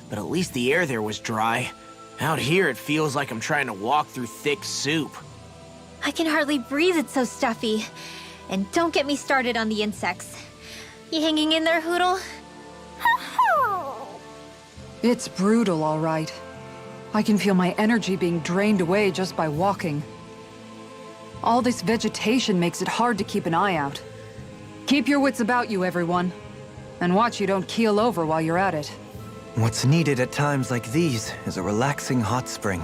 but at least the air there was dry. Out here, it feels like I'm trying to walk through thick soup. I can hardly breathe, it's so stuffy. And don't get me started on the insects. You hanging in there, Hoodle? It's brutal, all right. I can feel my energy being drained away just by walking. All this vegetation makes it hard to keep an eye out. Keep your wits about you, everyone. And watch you don't keel over while you're at it. What's needed at times like these is a relaxing hot spring.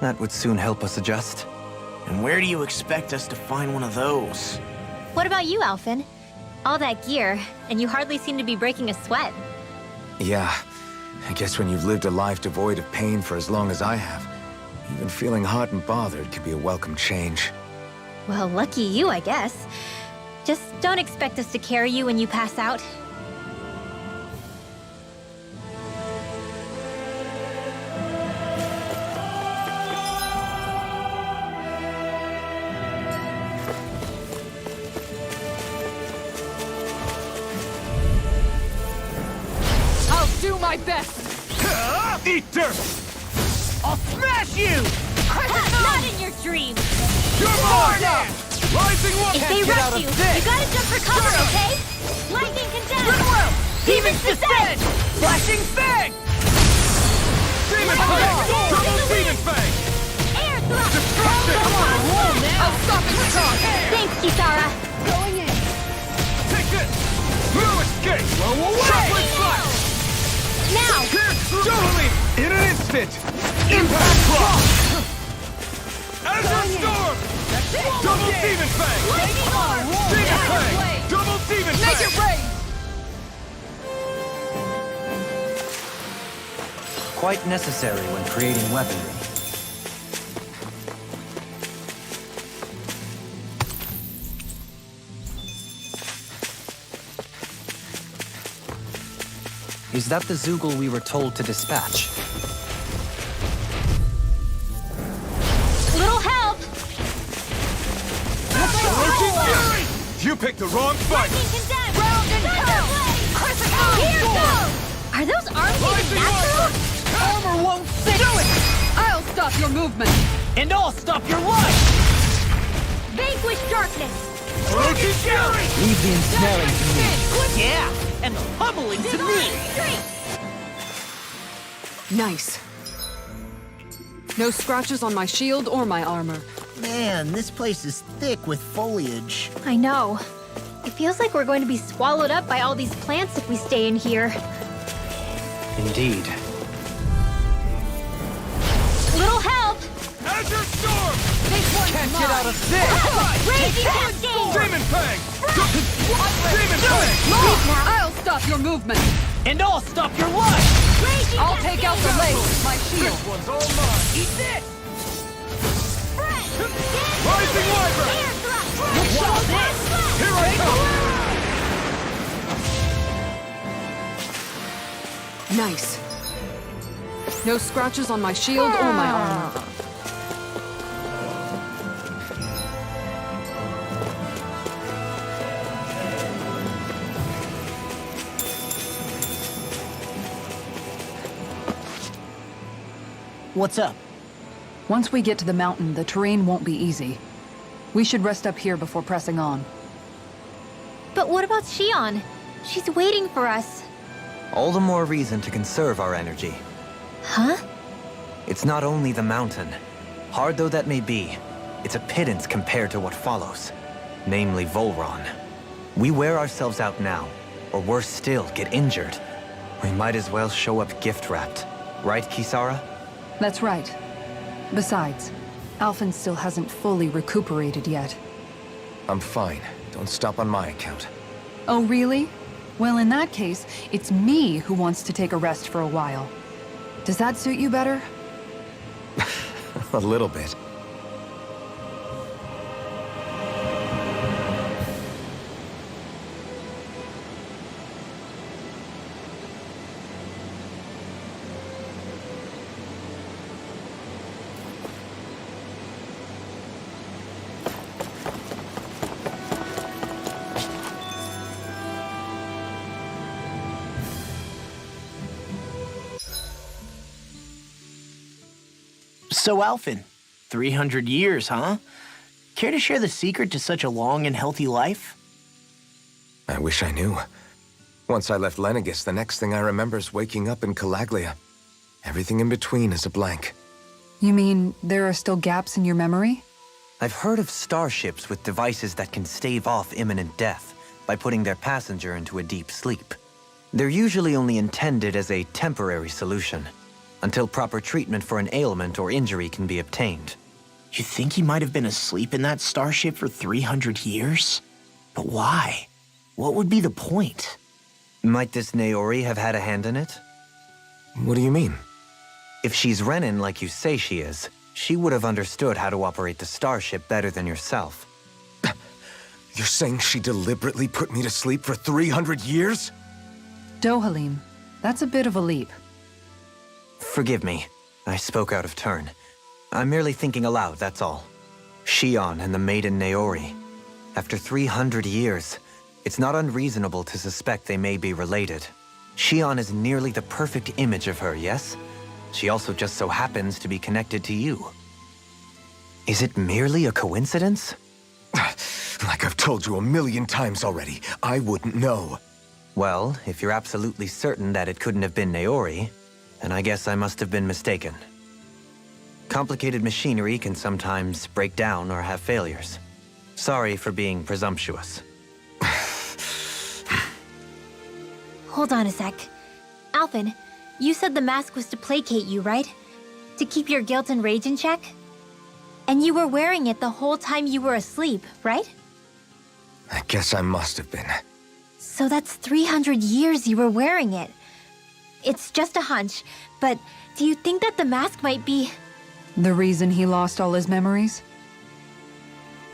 That would soon help us adjust. And where do you expect us to find one of those? What about you, Alphen? All that gear, and you hardly seem to be breaking a sweat. Yeah, I guess when you've lived a life devoid of pain for as long as I have, even feeling hot and bothered could be a welcome change. Well, lucky you, I guess. Just don't expect us to carry you when you pass out. I'll do my best! Eat dirt! I'll smash you! Not in your dreams! You're mine! Rising one! If they rush you, you gotta jump for cover, okay? Lightning condemn! Demons descend! Flashing fang! Demon Fang! Double Demon Fang! Air thrust! Destruction! I'll stop it with talk! Thanks, Kisara! Going in! Take this! No escape! Blow away! Chocolate Flash! Now! Pierce through! Totally! In an instant! Impact Block! Azure Storm! Double Demon Fang! Lightning arm! Demon Fang! Double Demon Fang! Make it rain! Quite necessary when creating weaponry. Is that the Zoogle we were told to dispatch? Little help! Lurking Fury! You picked the wrong fight! Lightning condemn! Round and pound! Here goes! Are those arms even Rising natural? Armor won't fit! Do it! I'll stop your movement! And I'll stop your life! Vanquish darkness! Lurking Fury! Leave the ensnaring to me. Yeah, and the pummeling to me! Nice. No scratches on my shield or my armor. Man, this place is thick with foliage. I know. It feels like we're going to be swallowed up by all these plants if we stay in here. Indeed. Little help! Azure Storm! Can't get out of this! Raging Cascade! Demon Fang! Demon Fang! I'll stop your movement! And I'll stop your life! Raging I'll take out the Cascade! lake with my shield! This one's all mine! Eat this! Rising Wyvern! Air thrust! Watch this! Here I come! Nice. No scratches on my shield or my armor. What's up? Once we get to the mountain, the terrain won't be easy. We should rest up here before pressing on. But what about Shion? She's waiting for us. All the more reason to conserve our energy. Huh? It's not only the mountain. Hard though that may be, it's a pittance compared to what follows. Namely Volron. We wear ourselves out now, or worse still, get injured. We might as well show up gift-wrapped. Right, Kisara? That's right. Besides, Alphen still hasn't fully recuperated yet. I'm fine. Don't stop on my account. Oh, really? Well, in that case, it's me who wants to take a rest for a while. Does that suit you better? A little bit. So, Alphen, 300 years, huh? Care to share the secret to such a long and healthy life? I wish I knew. Once I left Lenegis, the next thing I remember is waking up in Calaglia. Everything in between is a blank. You mean there are still gaps in your memory? I've heard of starships with devices that can stave off imminent death by putting their passenger into a deep sleep. They're usually only intended as a temporary solution, until proper treatment for an ailment or injury can be obtained. You think he might have been asleep in that starship for 300 years? But why? What would be the point? Might this Naori have had a hand in it? What do you mean? If she's Renin like you say she is, she would have understood how to operate the starship better than yourself. You're saying she deliberately put me to sleep for 300 years? Dohalim, that's a bit of a leap. Forgive me. I spoke out of turn. I'm merely thinking aloud, that's all. Shion and the maiden Naori. After 300 years, it's not unreasonable to suspect they may be related. Shion is nearly the perfect image of her, yes? She also just so happens to be connected to you. Is it merely a coincidence? Like I've told you 1,000,000 times already, I wouldn't know. Well, if you're absolutely certain that it couldn't have been Naori, then I guess I must have been mistaken. Complicated machinery can sometimes break down or have failures. Sorry for being presumptuous. Hold on a sec. Alphen, you said the mask was to placate you, right? To keep your guilt and rage in check? And you were wearing it the whole time you were asleep, right? I guess I must have been. So that's 300 years you were wearing it. It's just a hunch, but do you think that the mask might be... The reason he lost all his memories?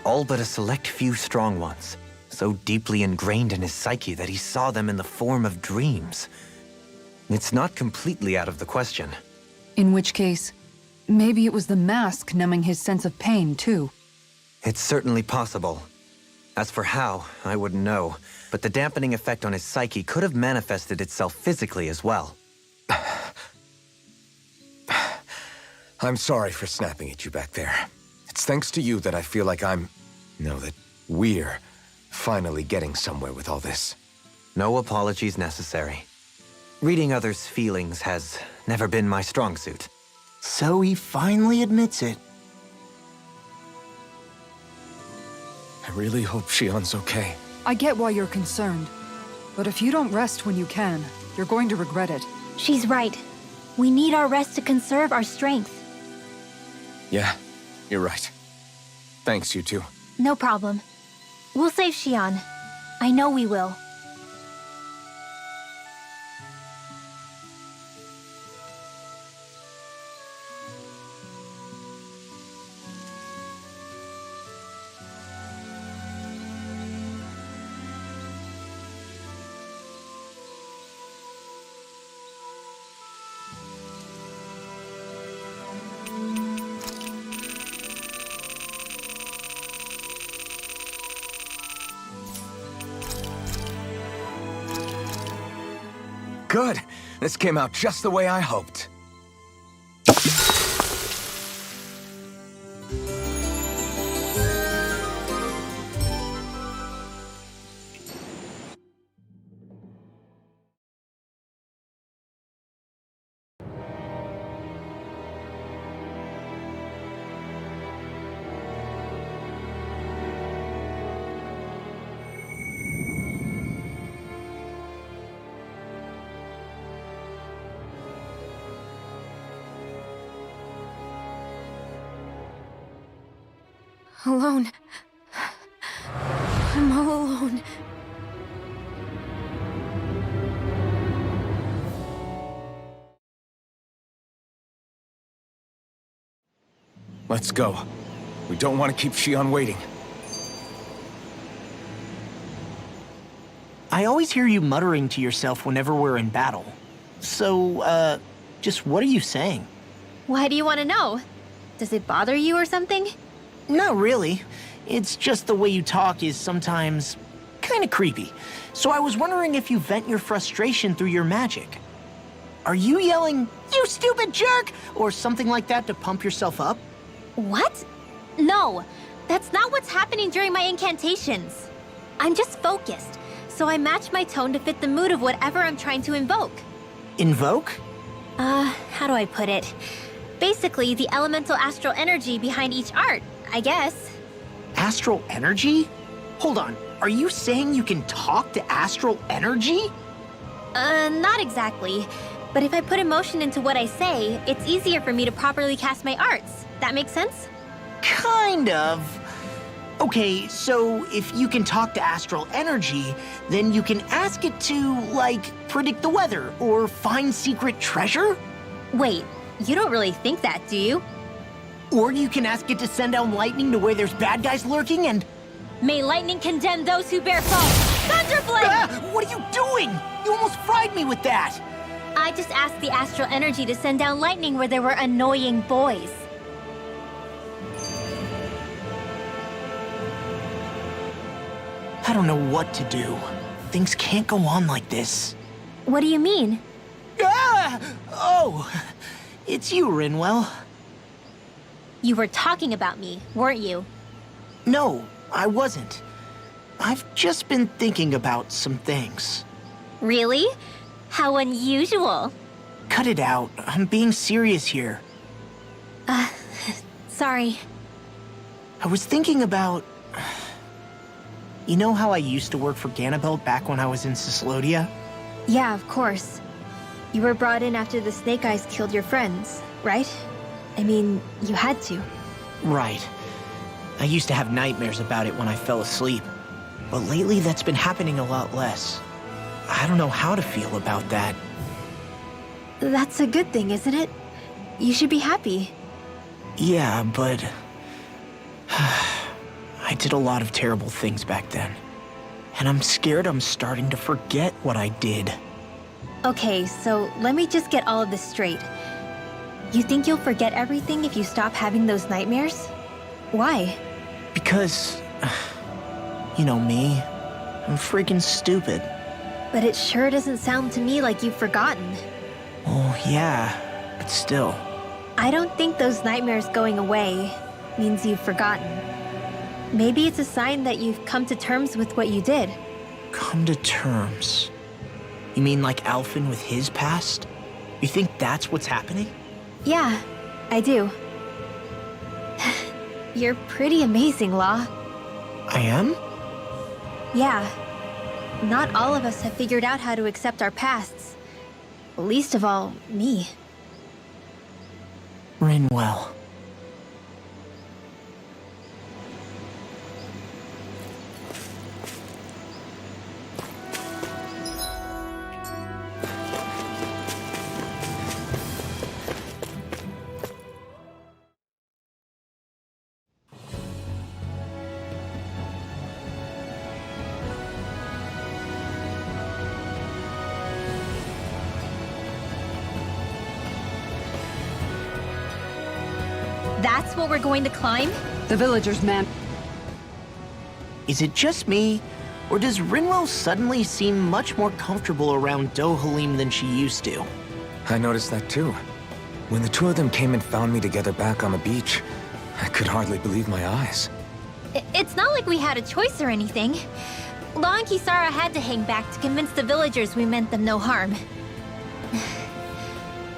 All but a select few strong ones, so deeply ingrained in his psyche that he saw them in the form of dreams. It's not completely out of the question. In which case, maybe it was the mask numbing his sense of pain, too. It's certainly possible. As for how, I wouldn't know, but the dampening effect on his psyche could have manifested itself physically as well. I'm sorry for snapping at you back there. It's thanks to you that I feel like that we're finally getting somewhere with all this. No apologies necessary. Reading others' feelings has never been my strong suit. So he finally admits it. I really hope Shion's okay. I get why you're concerned. But if you don't rest when you can, you're going to regret it. She's right. We need our rest to conserve our strength. Yeah, you're right. Thanks, you two. No problem. We'll save Shion. I know we will. Good. This came out just the way I hoped. Alone. I'm all alone. Let's go. We don't want to keep Shion waiting. I always hear you muttering to yourself whenever we're in battle. So, just what are you saying? Why do you want to know? Does it bother you or something? Not really. It's just the way you talk is sometimes kind of creepy. So I was wondering if you vent your frustration through your magic. Are you yelling, "You stupid jerk," or something like that to pump yourself up? What? No, that's not what's happening during my incantations. I'm just focused, so I match my tone to fit the mood of whatever I'm trying to invoke. Invoke? How do I put it? Basically, the elemental astral energy behind each art, I guess. Astral energy? Hold on, are you saying you can talk to astral energy? Not exactly. But if I put emotion into what I say, it's easier for me to properly cast my arts. That makes sense? Kind of. Okay, so if you can talk to astral energy, then you can ask it to, like, predict the weather or find secret treasure? Wait, you don't really think that, do you? Or you can ask it to send down lightning to where there's bad guys lurking and... May lightning condemn those who bear false! Thunderblade! Ah, what are you doing? You almost fried me with that! I just asked the astral energy to send down lightning where there were annoying boys. I don't know what to do. Things can't go on like this. What do you mean? Ah! Oh, it's you, Rinwell. You were talking about me, weren't you? No, I wasn't. I've just been thinking about some things. Really? How unusual. Cut it out. I'm being serious here. Sorry. I was thinking about... You know how I used to work for Ganabelt back when I was in Ciclodia? Yeah, of course. You were brought in after the Snake Eyes killed your friends, right? I mean, you had to. Right. I used to have nightmares about it when I fell asleep. But lately that's been happening a lot less. I don't know how to feel about that. That's a good thing, isn't it? You should be happy. Yeah, but... I did a lot of terrible things back then. And I'm scared I'm starting to forget what I did. Okay, so let me just get all of this straight. You think you'll forget everything if you stop having those nightmares? Why? Because... You know me. I'm freaking stupid. But it sure doesn't sound to me like you've forgotten. Oh, yeah. But still. I don't think those nightmares going away means you've forgotten. Maybe it's a sign that you've come to terms with what you did. Come to terms? You mean like Alphen with his past? You think that's what's happening? Yeah, I do. You're pretty amazing, Law. I am? Yeah. Not all of us have figured out how to accept our pasts. Least of all, me. Rinwell. That's what we're going to climb? The villagers, man. Is it just me? Or does Rinwell suddenly seem much more comfortable around Dohalim than she used to? I noticed that too. When the two of them came and found me together back on the beach, I could hardly believe my eyes. It's not like we had a choice or anything. Law and Kisara had to hang back to convince the villagers we meant them no harm.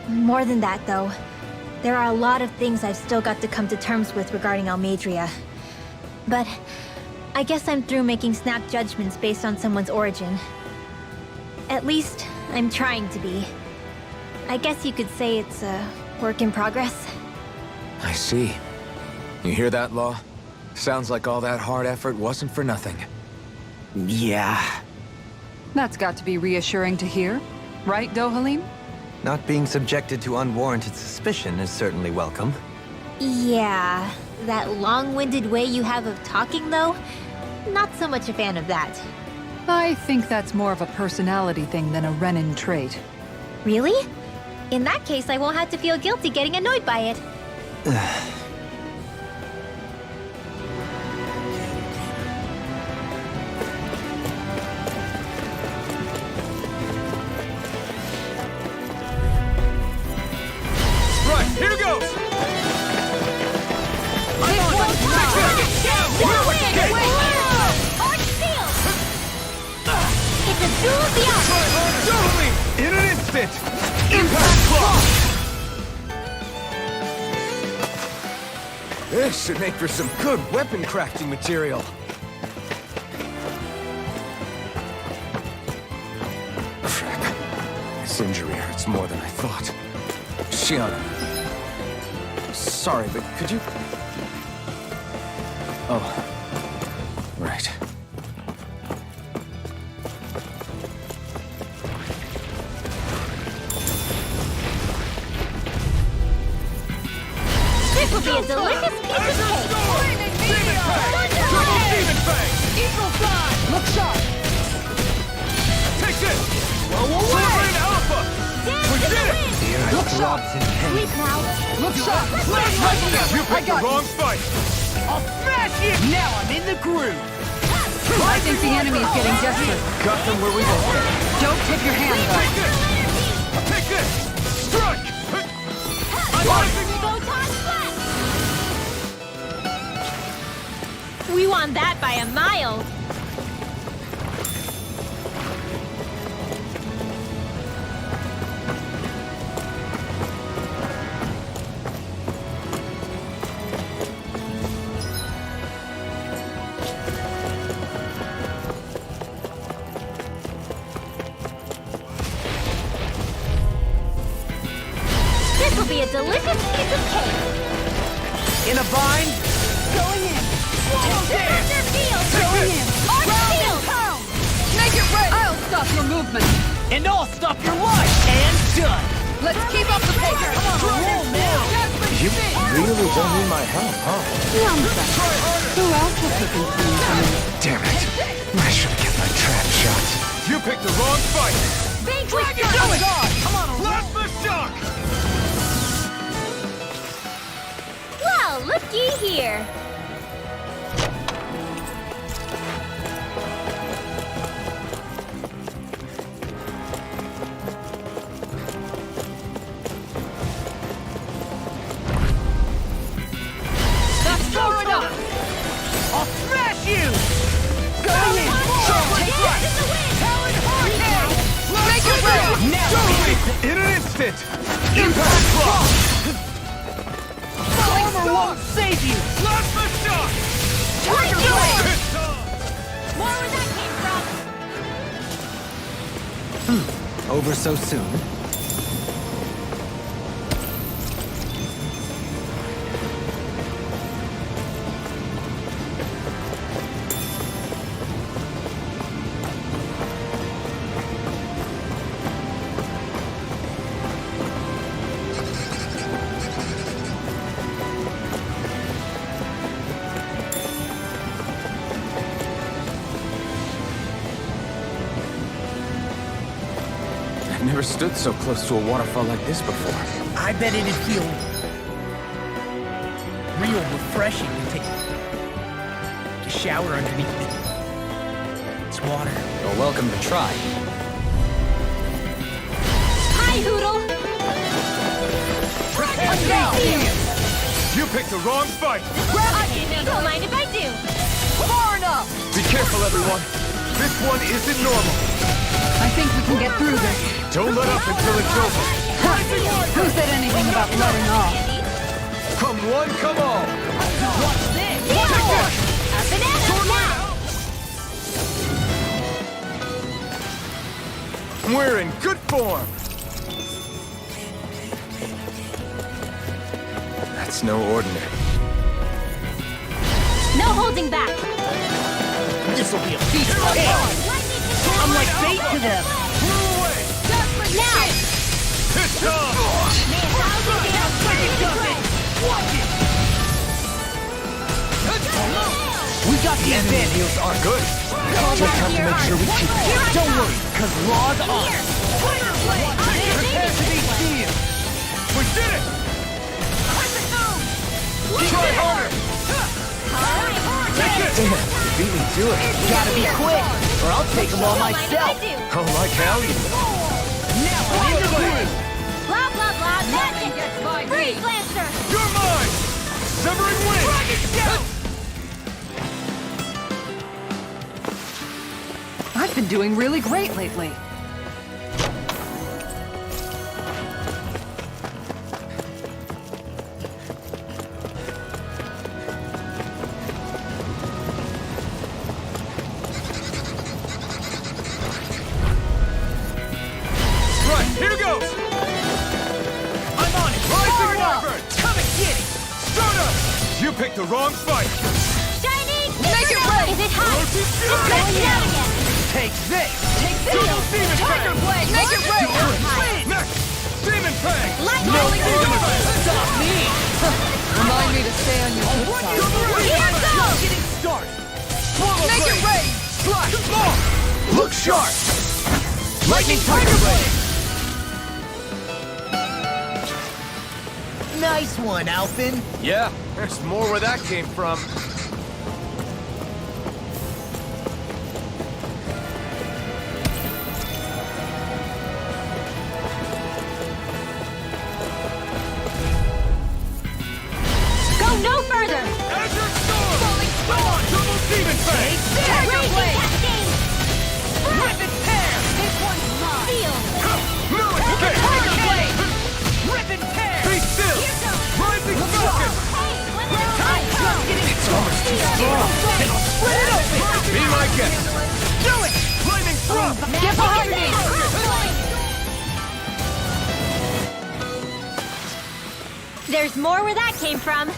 More than that, though. There are a lot of things I've still got to come to terms with regarding Almeidrea. But I guess I'm through making snap judgments based on someone's origin. At least, I'm trying to be. I guess you could say it's a work in progress. I see. You hear that, Law? Sounds like all that hard effort wasn't for nothing. Yeah. That's got to be reassuring to hear. Right, Dohalim? Not being subjected to unwarranted suspicion is certainly welcome. Yeah, that long-winded way you have of talking, though, not so much a fan of that. I think that's more of a personality thing than a Renin trait. Really? In that case, I won't have to feel guilty getting annoyed by it. instant! Impact block! This should make for some good weapon crafting material. Crap. This injury hurts more than I thought. Shion. Sorry, but could you... Oh. Right. This will be a delicious piece of cake! Triple Demon Fang! Equal side! Look sharp! Take this! Silverine Alpha! We did it! Look sharp! Sleep now! Look sharp! You picked the wrong fight! I'll smash you! Now I'm in the groove! I think the enemy is getting desperate. Got them where we want them. Don't tip your hand, though. Take this! Take this! Strike! Photon flash! We won that by a mile! This will be a delicious piece of cake! In a bind? Going in! Defender field! Going in! Arch field! Make it rain! I'll stop your movement. And I'll stop your life! And done! Let's keep up the pace. Come on, roll now! You really don't need my help, huh? Who else will pick and clean for me? Damn it. I should get my trap shot. You picked the wrong fight! Vanquish Do it! Come on, Plasma shock! Well, looky here! That's far enough! I'll smash you! Going in! Take right! Talon Hurricane! Make it rain! Now! In an instant! Impact block! Armor won't save you! Plasma shock! Trigger blade! It's on! More where that came from! Over so soon? I've never stood so close to a waterfall like this before. I bet it'd feel real refreshing to take a shower underneath it. It's water. You're welcome to try. Hi, Hoodle! You picked the wrong fight! Don't mind if I do! Far enough! Be careful, everyone! This one isn't normal! I think we can get through this. Don't let up until it's over! Who said anything about letting off? Come one, come all! Watch this! A banana now! We're in good form! That's no ordinary. No holding back! This'll be a feast of cake! I'm like bait to them! Now! It's on! We got the advantage! Heals are good! Just have to make sure we keep it. Don't worry, cause law's on! Prepare to be seen! We did it! Try harder! Take it! Damn, you beat me to it. Gotta be quick, or I'll take them all myself. Oh, like how you... Now I'm in the groove. Blah, blah, blah, magic! Freeze Lancer! You're mine! Severing wing! I've been doing really great lately. picked the wrong fight! Shining! Make it rain! Is it hot? Just press it out again! Take this! Take this! Tiger Blade! Make it rain! Next! Demon Fang! Lightning! Stop me! Remind me to stay on your good side. Here goes! Getting started! Make it rain! Slash! Look sharp! Lightning Tiger Blade! Nice one, Alphen. Yeah, there's more where that came from. Go no further! Azure Storm! Falling Storm! Double Demon Fang! Tiger Blade! Rip and tear! This one's mine! Seal! No escape! Tiger Blade! Rip and tear! Be still! Rising Falcon! It's almost too strong! Split it open! Be my guest! Do it! Lightning Thrust! Get behind me! There's more where that came from.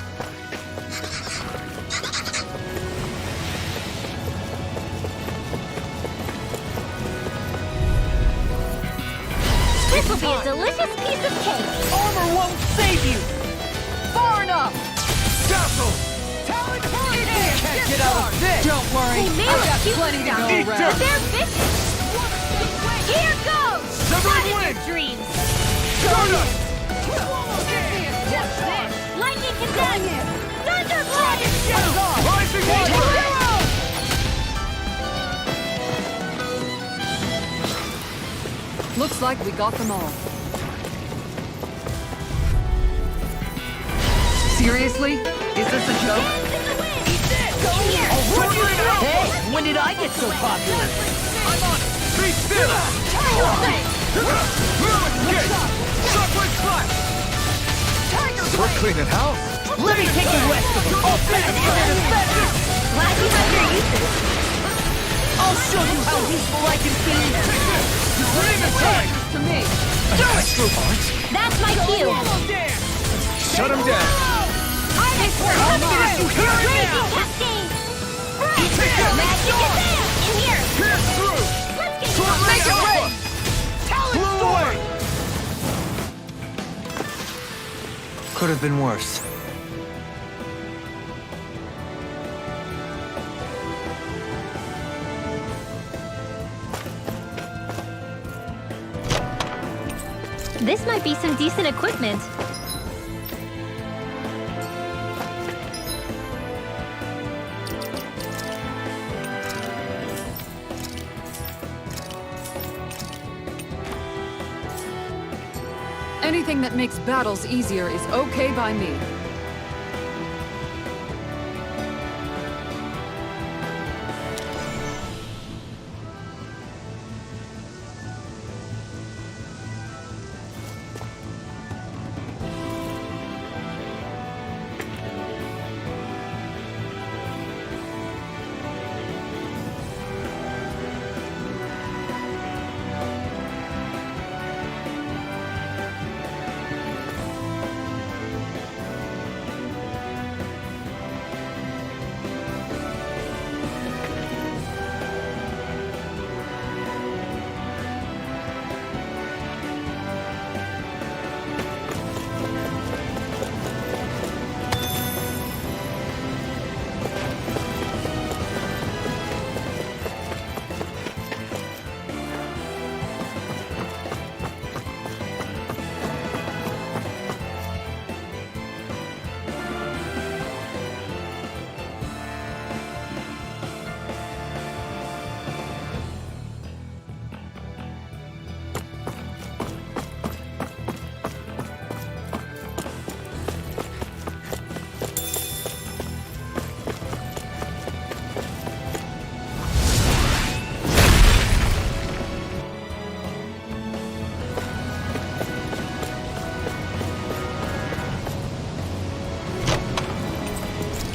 This will be a delicious piece of cake. Armor won't save you! Far enough! Dazzle! Talent Can't get out of this! Don't worry, They may I've look got cute plenty to and go stuff, around. but they're vicious. Here goes! Severing Not in Wind! your dreams. Stardust! Watch this. Lightning Condemned! Thunderblade! Rising Water! Looks like we got them all. Seriously? Is this a joke? Hey, when did I get so popular? I'm on it! Be still! No escape! Shockwave Slash! We're cleaning house! Let me take the rest of them! All fast and effective! Glad you have your uses. I'll show you how useful I can be! Demon Fang! To me. That's my cue. Shut him down! Harvest for Crazy Cascade! Magic Advance! In here! Pierce through! Let's get Sword going. Ray Alpha! Blew away! Could have been worse. This might be some decent equipment. Anything that makes battles easier is okay by me.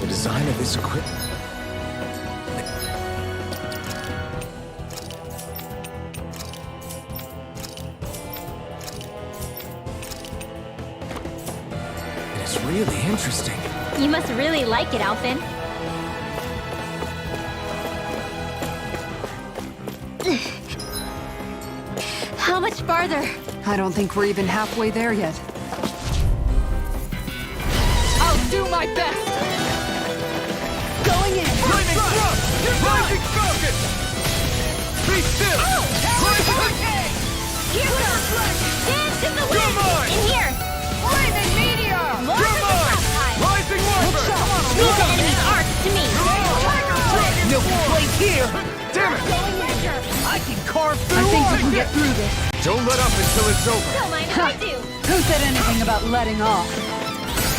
Design of this equipment. It is really interesting. You must really like it, Alphen. How much farther? I don't think we're even halfway there yet. I'll do my best! Going in! Lightning thrust! Rising falcon! Be still! Rising! Here comes! Dance in the wind! Come on! In here! Flaming meteor! More Come than on! the Rising Warper! Leave the enemy's arcs to me! No place here! Damn it! I can carve I through think we armor! can get through this. Don't let up until it's over. Don't mind if I do! Who said anything about letting off?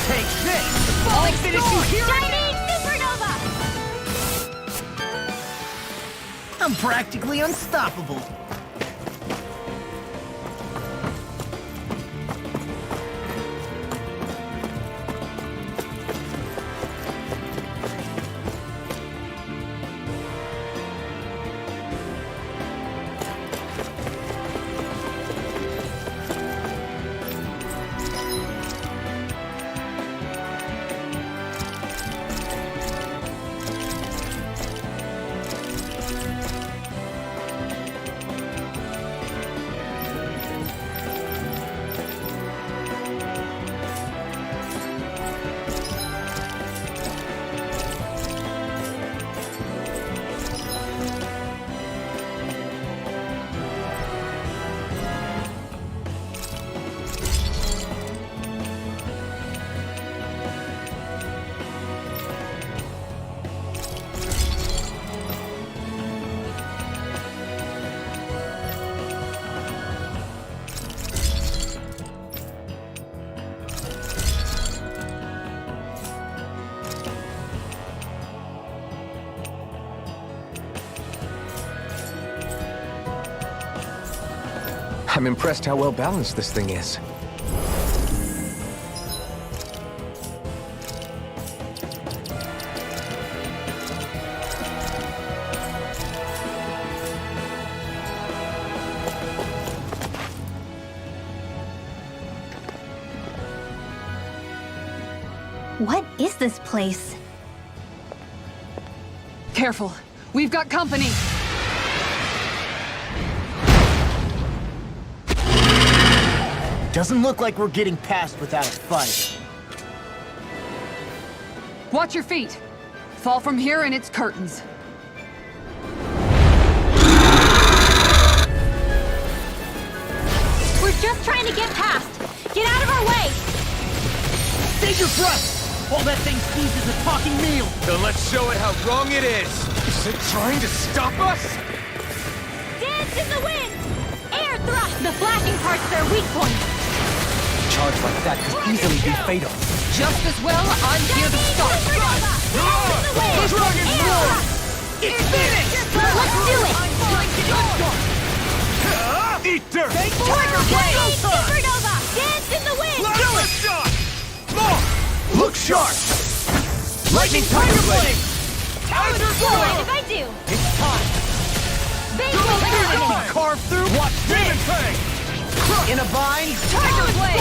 Take this! I'll finish you here! Shining Supernova! I'm practically unstoppable. I'm impressed how well balanced this thing is. What is this place? Careful. We've got company. Doesn't look like we're getting past without a fight. Watch your feet. Fall from here and it's curtains. We're just trying to get past. Get out of our way! Save your breath! All that thing sees is a talking meal! Then let's show it how wrong it is. Is it trying to stop us? Dance in the wind! Air thrust! The flashing part's their weak point. Charge like that could easily be fatal. Just as well, I'm here to stop. Supernova! Dance in the wind! Dragon's Air Roar! thrust! It's finished! Let's do it! Eat dirt! Tiger Blade! Supernova! Dance in the wind! Let's shot! More! Look sharp! Lightning Tiger Blade! Don't mind if I do! It's time! Big Wing! Carve through! Watch Demon this! Fang! In a bind! Tiger Blade!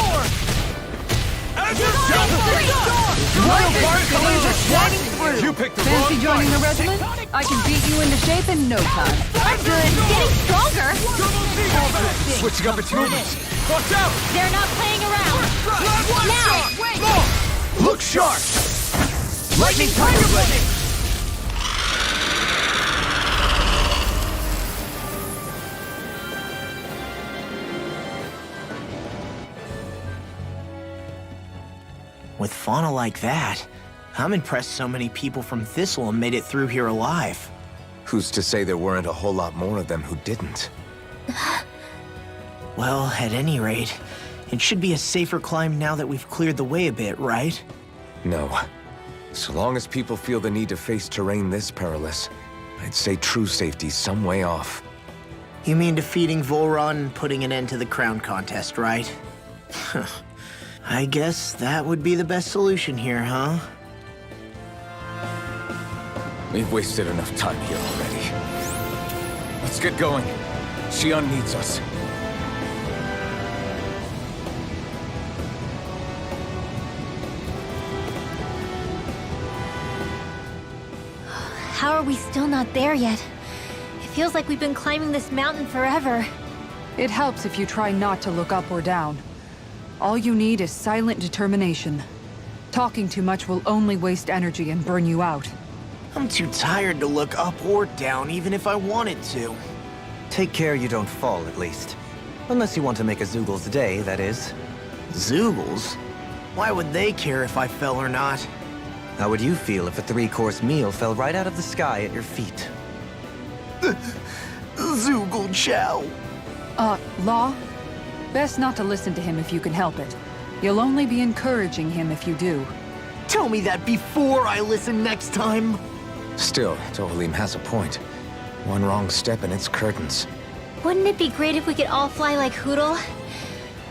Azure Divine Force! Royal Barclays are shining through! You picked the Fancy wrong joining the fight. regiment? I can beat you into shape in no time. I'm good! Getting stronger! Double T-Movement! Switching up its movements! Watch out! They're not playing around! One Now! shot! More! Look sharp! Lightning Tiger Blade! With fauna like that, I'm impressed so many people from Thistle made it through here alive. Who's to say there weren't a whole lot more of them who didn't? Well, at any rate, it should be a safer climb now that we've cleared the way a bit, right? No. So long as people feel the need to face terrain this perilous, I'd say true safety's some way off. You mean defeating Volron and putting an end to the crown contest, right? I guess that would be the best solution here, huh? We've wasted enough time here already. Let's get going. Xion needs us. are we still not there yet? It feels like we've been climbing this mountain forever. It helps if you try not to look up or down. All you need is silent determination. Talking too much will only waste energy and burn you out. I'm too tired to look up or down, even if I wanted to. Take care you don't fall, at least. Unless you want to make a Zoogel's day, that is. Zoogles? Why would they care if I fell or not? How would you feel if a 3-course meal fell right out of the sky at your feet? Zoogle chow. Law? Best not to listen to him if you can help it. You'll only be encouraging him if you do. Tell me that before I listen next time. Still, Tohalim has a point. One wrong step and it's curtains. Wouldn't it be great if we could all fly like Hootle?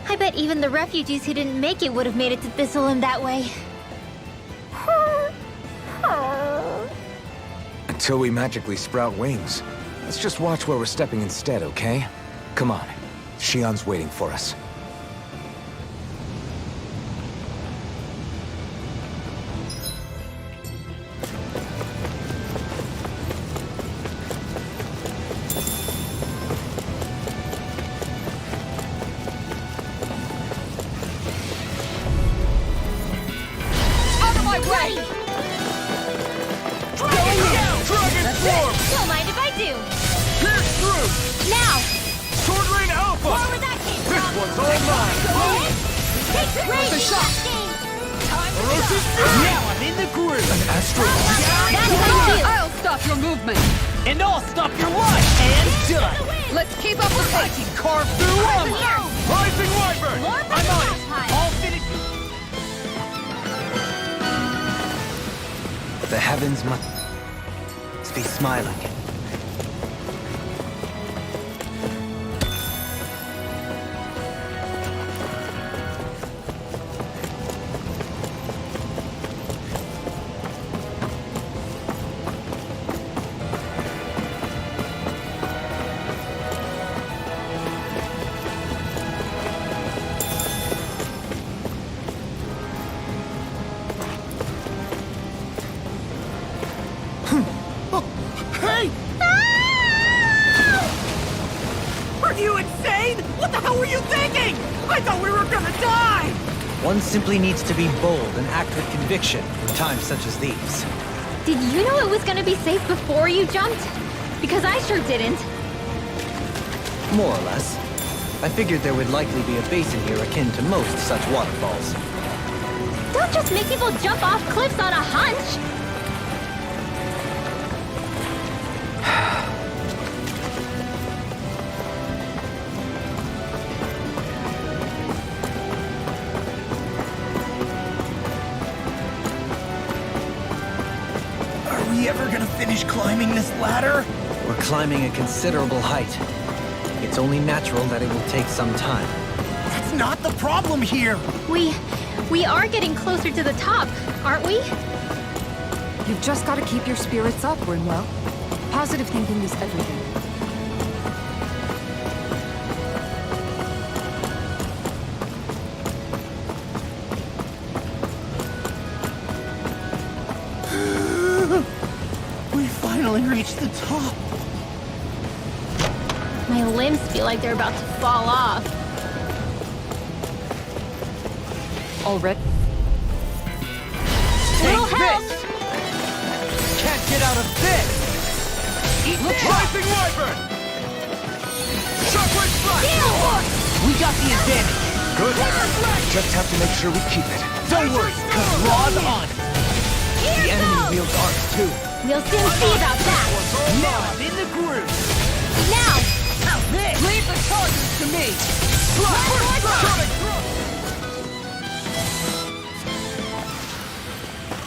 I bet even the refugees who didn't make it would have made it to Thistleland that way. Until we magically sprout wings. Let's just watch where we're stepping instead, okay? Come on. Shion's waiting for us. Out of my way! Dragon form! Don't mind if I do. Pierce through! Now! Sword Rain Alpha! Where that came This from? one's all mine! Take range The in shot. that game! Ferocious Fury! Now I'm in the groove. An astral... That's how you I'll stop your movement! And I'll stop your life. And done. Let's keep up the I pace! can carve through armor. Rising Wyvern! I'm on it. I'll finish. The heavens must be smiling. Hey! Are you insane? What the hell were you thinking? I thought we were gonna die! One simply needs to be bold and act with conviction in times such as these. Did you know it was gonna be safe before you jumped? Because I sure didn't. More or less. I figured there would likely be a basin here akin to most such waterfalls. Don't just make people jump off cliffs on a hunch! Are we ever gonna finish climbing this ladder? We're climbing a considerable height. It's only natural that it will take some time. That's not the problem here. We are getting closer to the top, aren't we? You've just got to keep your spirits up, Brimwell. Positive thinking is everything. We finally reached the top. My limbs feel like they're about to fall off. Already? Little help! Can't get out of this! Eat this! Rising Wyvern! Shockwave Slash! We got the advantage. Good. Just have to make sure we keep it. Don't worry, cause Raw's on. The enemy wields arcs too. We'll soon see about that. Now I'm in the groove. Now! How's this? Leave the charges to me!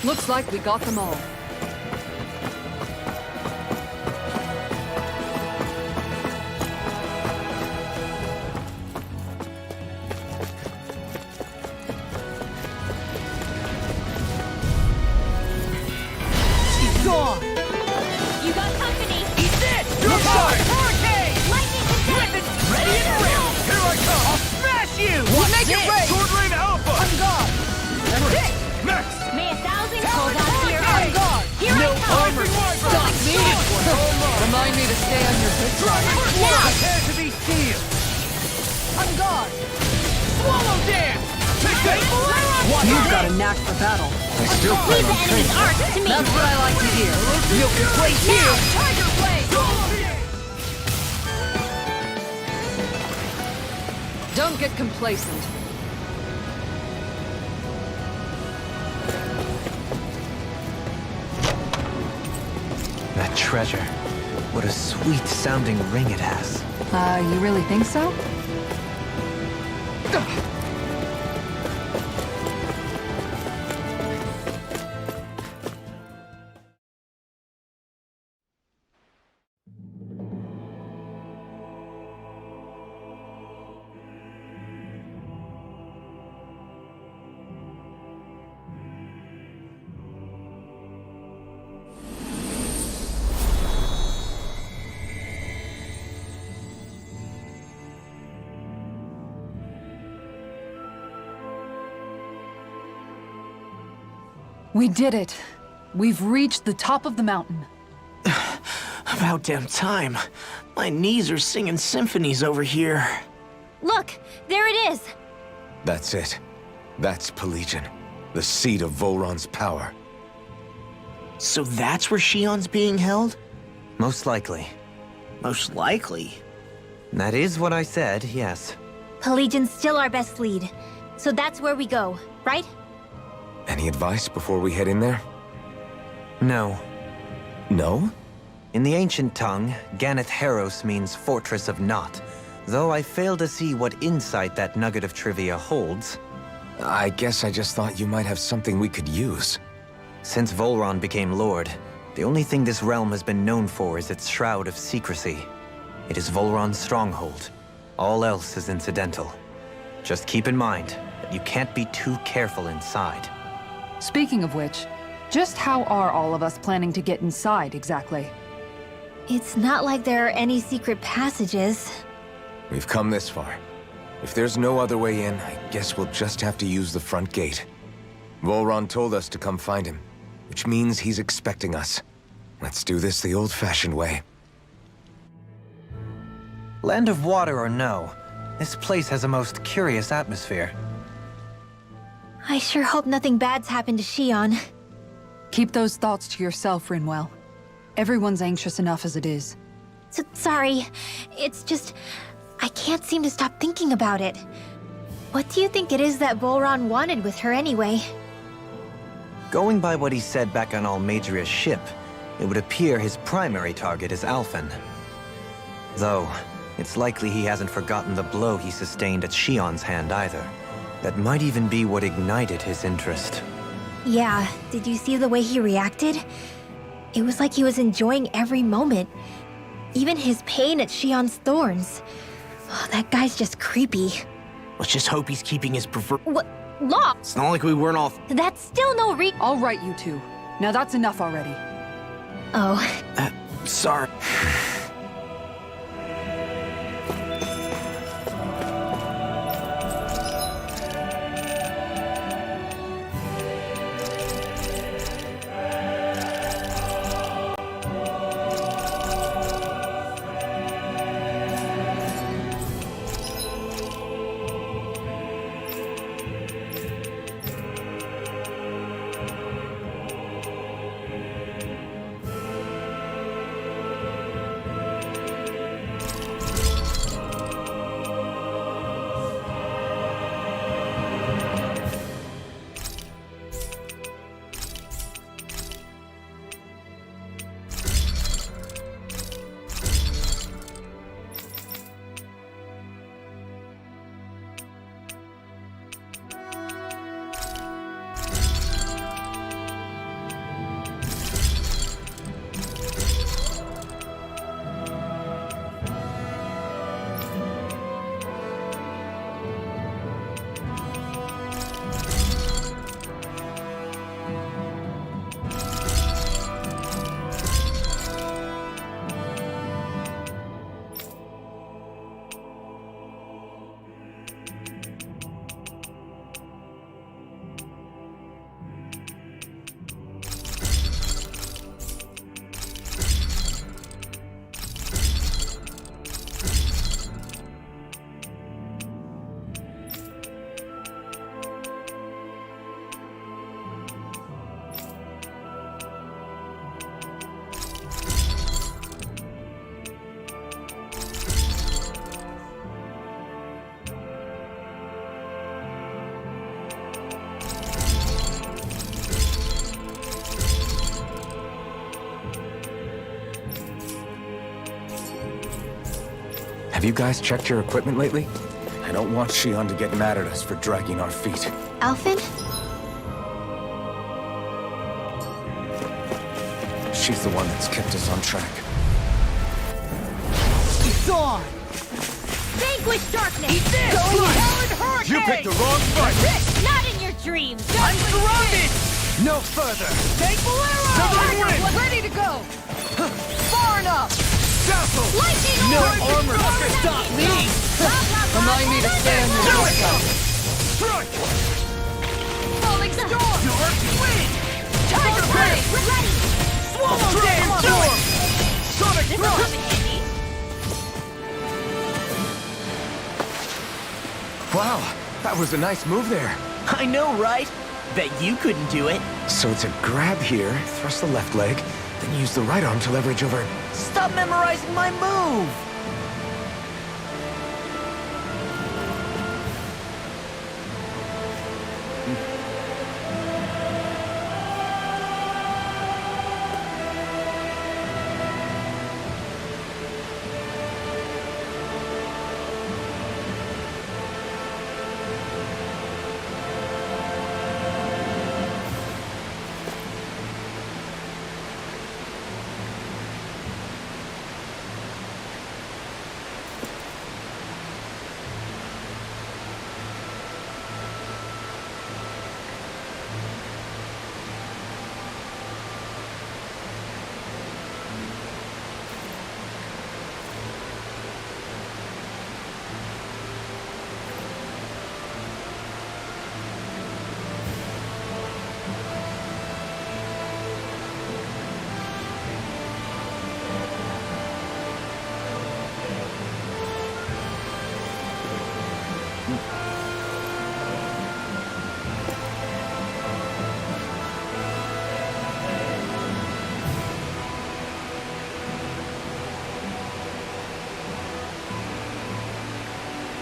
Looks like we got them all. He's gone. You got company! Eat this! Your side! Hurricane! Lightning Weapons ready and ready! Here I come! I'll smash you! Make it rain! Sword Rain Alpha! I'm gone! Next! May 1,000 cold out here! I'm gone! You've got a knack for battle. I still plan Leave on the enemy's training. arc to me! That's what I like to hear. Milky place here! Tiger Blade! Don't get complacent. That treasure. What a sweet-sounding ring it has. You really think so? We did it. We've reached the top of the mountain. About damn time. My knees are singing symphonies over here. Look, there it is! That's it. That's Pelegion, the seat of Volron's power. So that's where Shion's being held? Most likely. Most likely. That is what I said, yes. Pelagian's still our best lead. So that's where we go, right? Any advice before we head in there? No. No? In the ancient tongue, Ganeth Heros means Fortress of Naught, though I fail to see what insight that nugget of trivia holds. I guess I just thought you might have something we could use. Since Volron became Lord, the only thing this realm has been known for is its shroud of secrecy. It is Volron's stronghold. All else is incidental. Just keep in mind that you can't be too careful inside. Speaking of which, just how are all of us planning to get inside exactly? It's not like there are any secret passages. We've come this far. If there's no other way in, I guess we'll just have to use the front gate. Volron told us to come find him, which means he's expecting us. Let's do this the old-fashioned way. Land of Water or no, this place has a most curious atmosphere. I sure hope nothing bad's happened to Shion. Keep those thoughts to yourself, Rinwell. Everyone's anxious enough as it is. Sorry, it's just... I can't seem to stop thinking about it. What do you think it is that Volron wanted with her anyway? Going by what he said back on Almadria's ship, it would appear his primary target is Alphen. Though, it's likely he hasn't forgotten the blow he sustained at Shion's hand either. That might even be what ignited his interest. Yeah, did you see the way he reacted? It was like he was enjoying every moment. Even his pain at Shion's thorns. Oh, that guy's just creepy. Let's just hope he's keeping his preferred... What? Law? It's not like we weren't all... That's still no All right, you two. Now that's enough already. Oh. Sorry. Have you guys checked your equipment lately? I don't want Shion to get mad at us for dragging our feet. Alphen? She's the one that's kept us on track. It's on! Vanquish darkness! Eat this! Hurricane! You picked the wrong fight! Not in your dreams! I'm surrounded! No further! Take Bolero! Ready to go! Far enough! Dazzle! Lightning No orb! armor can stop me! Remind me to stand Do there. it! Strike! Falling storm! Dark wind! Tiger blade! Ready! Swallow damn storm! Sonic This will come thrust! in handy. Wow, that was a nice move there. I know, right? Bet you couldn't do it. So it's a grab here, thrust the left leg, then use the right arm to leverage over... Stop memorizing my move!